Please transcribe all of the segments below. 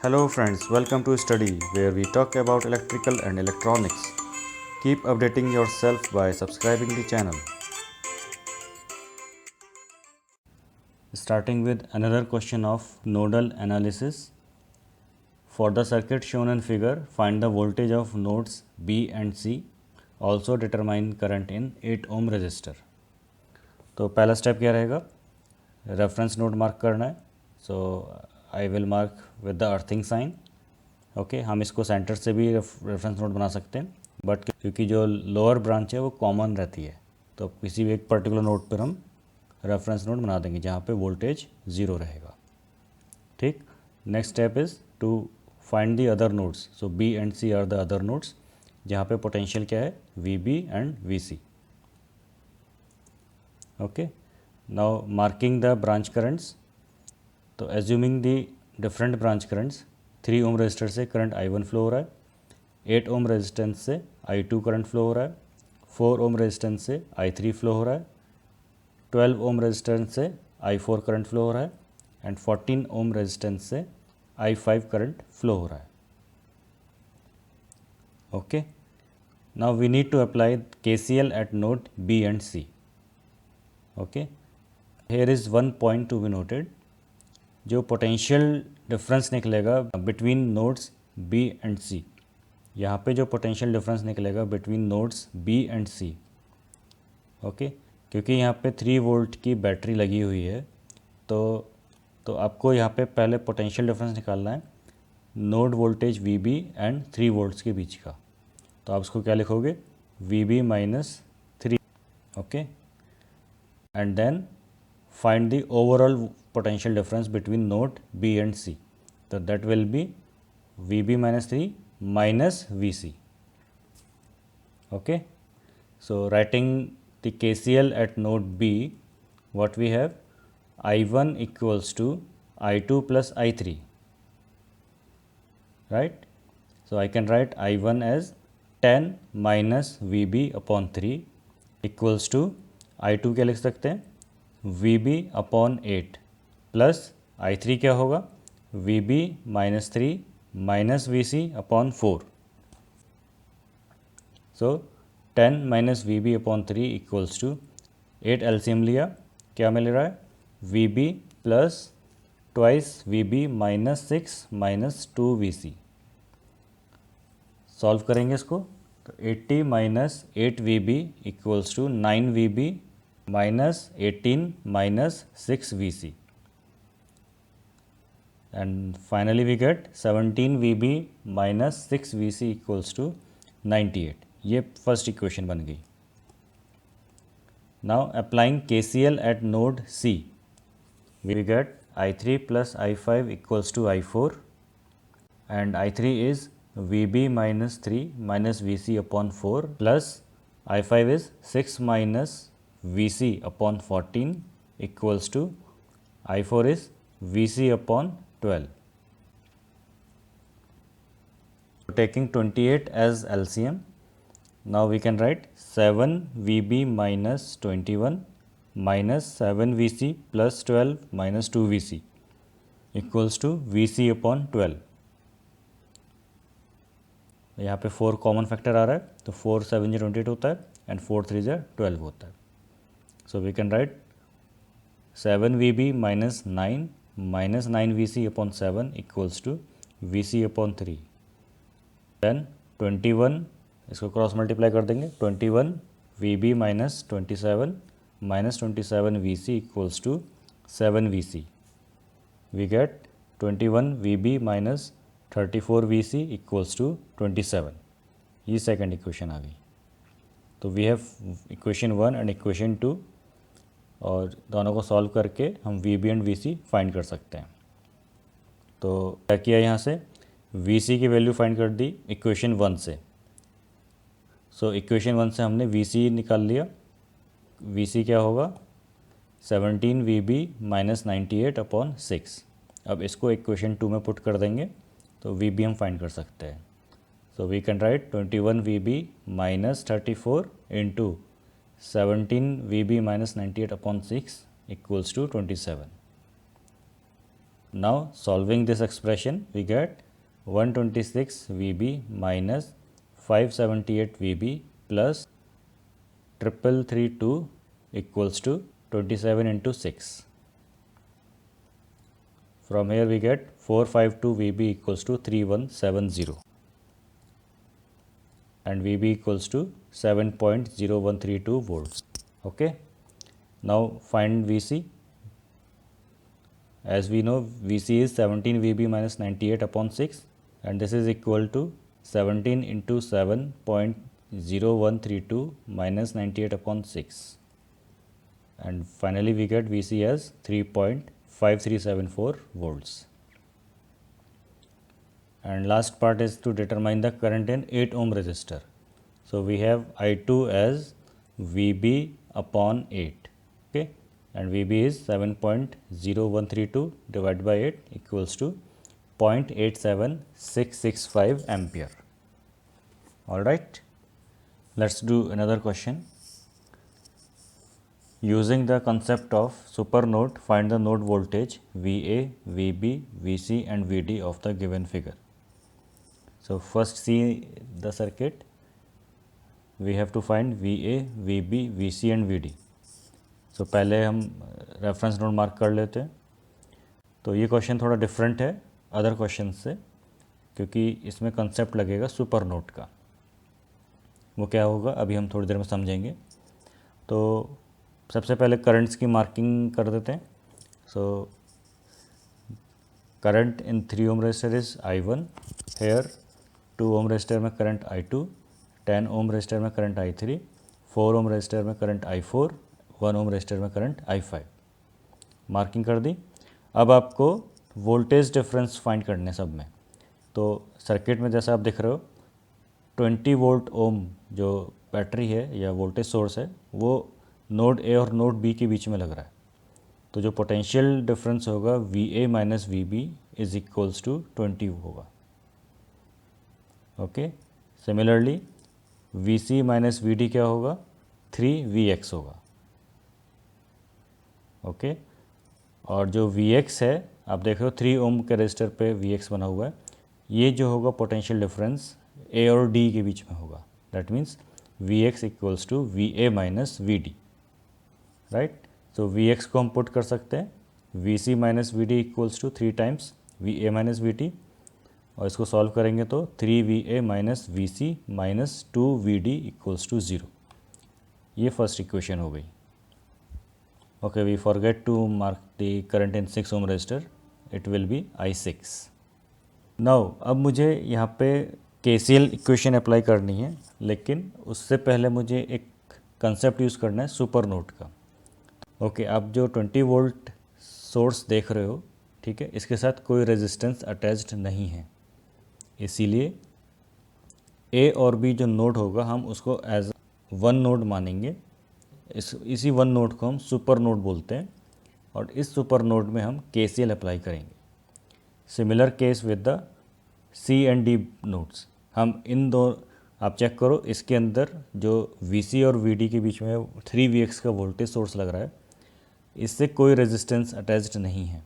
Hello friends, welcome to Study where we talk about electrical and electronics. Keep updating yourself by subscribing the channel. Starting with another question of nodal analysis. For the circuit shown in figure, find the voltage of nodes B and C. Also determine current in 8 ohm resistor. तो पहला step क्या रहेगा, reference node mark करना है. So I will mark with the earthing sign. Okay, हम इसको centre से भी रेफरेंस नोड बना सकते हैं, बट क्योंकि जो लोअर ब्रांच है वो कॉमन रहती है, तो किसी भी एक पर्टिकुलर नोड पर हम रेफरेंस नोड बना देंगे जहाँ पे वोल्टेज ज़ीरो रहेगा. ठीक. Next step is to find the other nodes. So B and C are the other nodes जहाँ पे पोटेंशियल क्या है, V B and V C. Okay, now marking the branch currents. तो assuming the different branch currents, 3 ohm resistor से current I1 flow हो रहा है, 8 ohm resistance से I2 करंट फ्लो हो रहा है, 4 ओम रेजिस्टेंस से I3 फ्लो हो रहा है, 12 ओम रेजिस्टेंस से I4 करंट फ्लो हो रहा है एंड 14 ओम रेजिस्टेंस से I5 करंट फ्लो हो रहा है. Okay, now we need to apply KCL at node B and C. Okay, here is one point to be noted. जो potential difference निकलेगा between nodes B and C, यहाँ पे जो potential difference निकलेगा between nodes B and C, okay, क्योंकि यहाँ पे 3 volt की बैटरी लगी हुई है, तो आपको यहाँ पे पहले पोटेंशियल डिफरेंस निकालना है node voltage VB and 3 volts के बीच का. तो आप इसको क्या लिखोगे, VB minus 3. Okay, and then find the overall potential difference between node B and C. So that will be VB minus 3 minus VC. Okay, so writing the KCL at node B, what we have, I1 equals to I2 plus I3, right? So I can write I1 as 10 minus VB upon 3 equals to I2 क्या लिख सकते हैं, VB upon 8 plus I3 क्या होगा, VB minus 3 minus VC upon 4. So 10 minus VB upon 3 equals to 8 LCM लिया, क्या मिल रहा है, VB plus twice VB minus 6 minus 2 VC. Solve करेंगे इसको, तो 80 minus 8 VB equals to 9 VB minus 18 minus 6 VC, and finally we get 17 VB minus 6 VC equals to 98. ये first equation बन गई. Now applying KCL at node C, we get I3 plus I5 equals to I4, and I3 is VB minus 3 minus VC upon 4 plus I5 is 6 minus VC upon 14 equals to I4 is VC upon 12. Taking 28 as LCM, now we can write 7 VB minus 21 minus 7 VC plus 12 minus 2 VC equals to VC upon 12. यहाँ पे 4 common factor आ रहा है, तो 4 7 28 होता है and 4 3 12 होता है. So we can write 7 VB minus 9 minus 9 VC upon 7 equals to VC upon 3. Then 21, इसको क्रॉस मल्टीप्लाई कर देंगे, 21 VB minus 27 minus 27 VC equals to 7 VC. We get 21 VB minus 34 VC equals to 27. ये second equation आ गई. तो we have equation 1 and equation 2, और दोनों को सॉल्व करके हम VB एंड VC फाइंड कर सकते हैं. तो क्या किया, यहाँ से VC की वैल्यू फाइंड कर दी इक्वेशन 1 से. सो इक्वेशन 1 से हमने VC निकाल लिया. VC क्या होगा, 17 VB माइनस 98 अपॉन 6. अब इसको इक्वेशन 2 में पुट कर देंगे तो VB हम फाइंड कर सकते हैं. So we can write 21 VB minus 34 into 17 VB minus 98 upon 6 equals to 27. Now solving this expression, we get 126 VB minus 578 VB plus 3332 equals to 27 into 6. From here we get 452 VB equals to 3170 and VB equals to 7.0132 volts. Okay. Now find VC. As we know, VC is 17 VB minus 98 upon 6 and this is equal to 17 into 7.0132 minus 98 upon 6. And finally we get VC as 3.5374 volts. And last part is to determine the current in 8 ohm resistor. So we have I2 as VB upon 8. Okay. And VB is 7.0132 divided by 8 equals to 0.87665 ampere. Alright, let's do another question. Using the concept of supernode, find the node voltage VA, VB, VC and VD of the given figure. So first see the circuit. We have to find VA, VB, VC and VD. तो पहले हम reference node mark कर लेते हैं. तो ये question थोड़ा different है अदर क्वेश्चन से, क्योंकि इसमें कंसेप्ट लगेगा सुपर नोड का. वो क्या होगा अभी हम थोड़ी देर में समझेंगे. तो सबसे पहले करंट्स की मार्किंग कर देते हैं. So current in 3 ohm resistor is I1. Here 2 ohm resistor में करंट I2, 10 ओम रेजिस्टर में करंट I3, 4 ओम रेजिस्टर में करंट I4, 1 ओम रेजिस्टर में करंट I5. मार्किंग कर दी. अब आपको वोल्टेज डिफरेंस फाइंड करने सब में. तो सर्किट में जैसा आप देख रहे हो 20 वोल्ट ओम जो बैटरी है या वोल्टेज सोर्स है वो नोड ए और नोड बी के बीच में लग रहा है. तो जो पोटेंशियल डिफरेंस होगा VA minus VB is equals to 20 होगा. Okay. Similarly VC minus VD क्या होगा 3VX होगा. ओके. और जो VX है आप देख रहे हो 3 ओम के रजिस्टर पे VX बना हुआ है. ये जो होगा पोटेंशियल डिफरेंस A और D के बीच में होगा. That means VX equals to VA minus VD. Right. तो VX को हम पुट कर सकते हैं VC minus VD equals to 3 times VA minus VD, और इसको सॉल्व करेंगे तो 3VA minus VC minus 2VD equals to 0. ये फर्स्ट इक्वेशन हो गई. Okay, we forget to mark the current in 6 ohm resistor. It will be I6. Now, अब मुझे यहाँ पे KCL इक्वेशन अप्लाई करनी है, लेकिन उससे पहले मुझे एक कंसेप्ट यूज़ करना है सुपर नोड का. ओके. आप जो 20 वोल्ट सोर्स देख रहे हो, ठीक है, इसके साथ कोई रेजिस्टेंस अटैच्ड नहीं है. इसीलिए A और B जो नोड होगा हम उसको एज वन नोड मानेंगे. इसी वन नोड को हम सुपर नोड बोलते हैं, और इस सुपर नोड में हम KCL अप्लाई करेंगे. Similar case with the C and D nodes. हम इन दो आप चेक करो, इसके अंदर जो VC और VD के बीच में 3VX का वोल्टेज सोर्स लग रहा है, इससे कोई रेजिस्टेंस अटैच्ड नहीं है.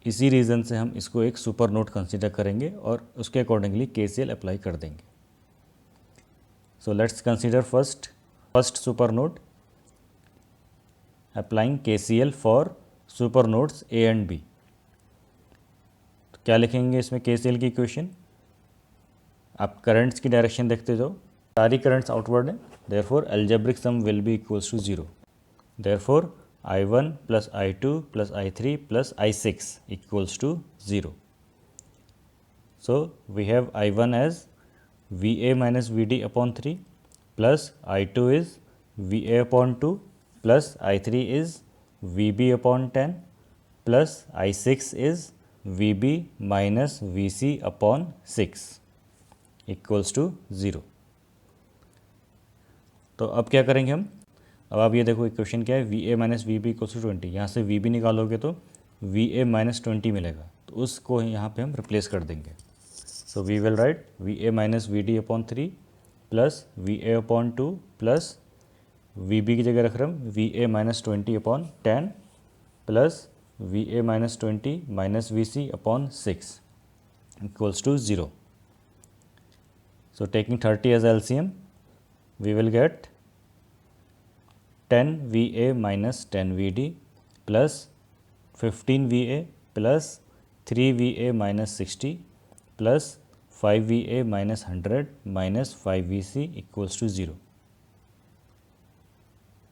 इसी रीज़न से हम इसको एक सुपर नोड कंसिडर करेंगे और उसके अकॉर्डिंगली KCL अप्लाई कर देंगे. So let's consider first super node, applying KCL for super nodes A and B. तो क्या लिखेंगे इसमें KCL की इक्वेशन. आप करंट्स की डायरेक्शन देखते जाओ. सारी करंट्स आउटवर्ड हैं, therefore algebraic sum will be equals to 0. Therefore I1 plus I2 plus I3 plus I6 equals to 0. So we have I1 as VA minus VD upon 3 plus I2 is VA upon 2 plus I3 is VB upon 10 plus I6 is VB minus VC upon 6 equals to 0. तो अब क्या करेंगे हम. अब आप ये देखो equation क्या है, VA minus VB equals to 20. यहाँ से VB निकालोगे तो VA माइनस 20 मिलेगा, तो उसको यहाँ पे हम रिप्लेस कर देंगे. So we will write VA minus VD upon 3 plus VA upon 2 plus VB की जगह रख रहे हम VA minus 20 upon 10 plus VA minus 20 minus VC upon 6 equals to 0. So taking 30 as LCM, we will get 10 VA minus 10 VD plus 15 VA plus 3 VA minus 60 plus 5 VA minus 100 minus 5 VC equals to 0.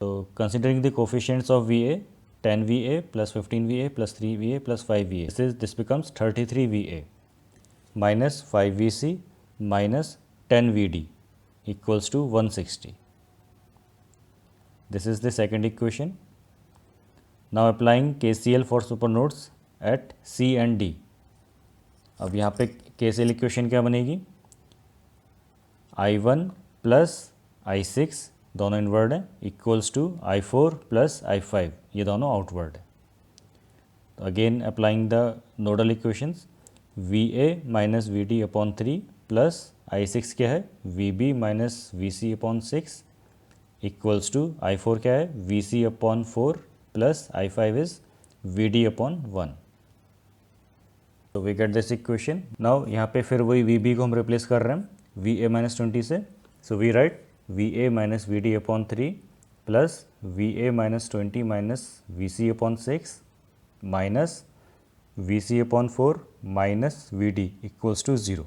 So considering the coefficients of VA, 10 VA plus 15 VA plus 3 VA plus 5 VA, this becomes 33 VA minus 5 VC minus 10 VD equals to 160. This is the second equation. Now applying KCL for supernodes at C and D. अब यहाँ पे KCL equation क्या बनेगी? I1 plus I6 दोनों inward है equals to I4 plus I5, ये दोनों outward है. तो again applying the nodal equations, VA minus VD upon 3 plus I6 क्या है? VB minus VC upon 6 equals to I4 क्या है? VC upon 4 plus I5 is VD upon 1. तो we get this equation. Now यहाँ पे फिर वही VB को हम रिप्लेस कर रहे हैं VA माइनस 20 से. So we write VA minus VD upon 3 plus VA minus 20 minus VC upon 6 minus VC upon 4 minus VD equals to 0.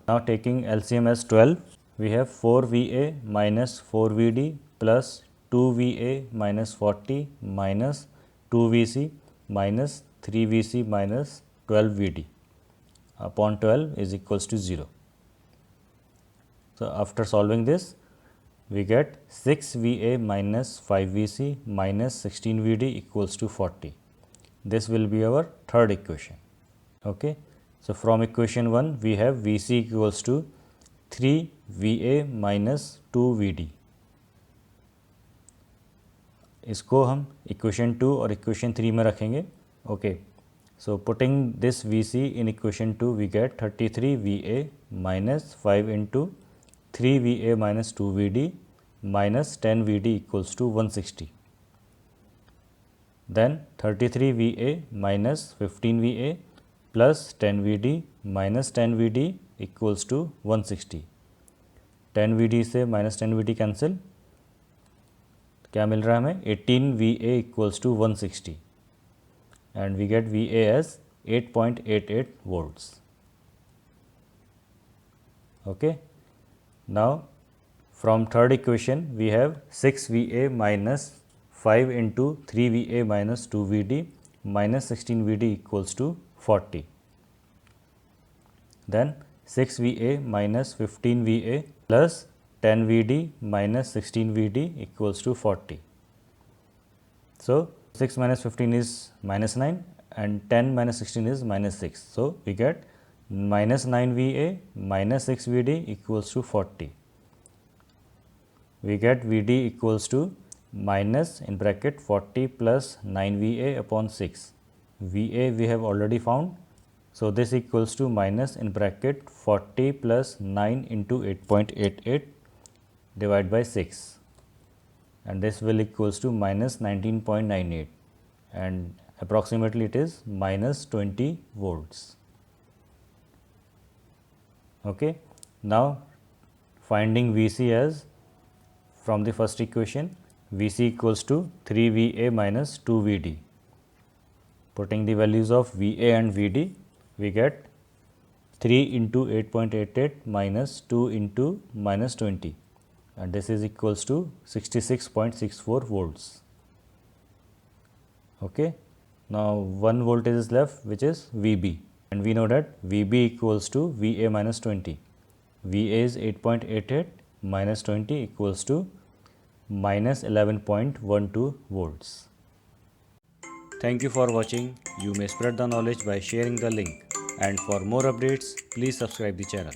Now taking LCM as 12, we have 4 VA minus 4 VD plus 2 VA minus 40 minus 2 VC minus 3 VC minus 12 VD upon 12 is equals to 0. So after solving this, we get 6 VA minus 5 VC minus 16 VD equals to 40. This will be our third equation. Okay. So from equation 1 we have VC equals to 3 VA minus 2 VD. इसको हम equation 2 और equation 3 में रखेंगे. Okay. So putting this VC in equation 2 we get 33 VA minus 5 into 3 VA minus 2 VD minus 10 VD equals to 160. Then 33 VA minus 15 VA plus 10 VD minus 10 VD equals to 160. 10 VD से minus 10 VD cancel, क्या मिल रहा है हमें? 18 VA equals to 160 and we get VA as 8.88 volts. Okay. Now from third equation we have 6 VA minus 5 into 3 VA minus 2 VD minus 16 VD equals to 40. Then 6 VA minus 15 VA plus 10 VD minus 16 VD equals to 40. So 6 minus 15 is minus 9 and 10 minus 16 is minus 6. So we get minus 9 VA minus 6 VD equals to 40. We get VD equals to minus in bracket 40 plus 9 VA upon 6. VA we have already found. So this equals to minus in bracket 40 plus 9 into 8.88 divided by 6. And this will equals to minus 19.98 and approximately it is minus 20 volts. Okay. Now finding VC as from the first equation, VC equals to 3 VA minus 2 VD. Putting the values of VA and VD, we get 3 into 8.88 minus 2 into minus 20 and this is equals to 66.64 volts. Okay. Now 1 voltage is left which is VB and we know that VB equals to VA minus 20. VA is 8.88 minus 20 equals to minus 11.12 volts. Thank you for watching. You may spread the knowledge by sharing the link, and for more updates please subscribe the channel.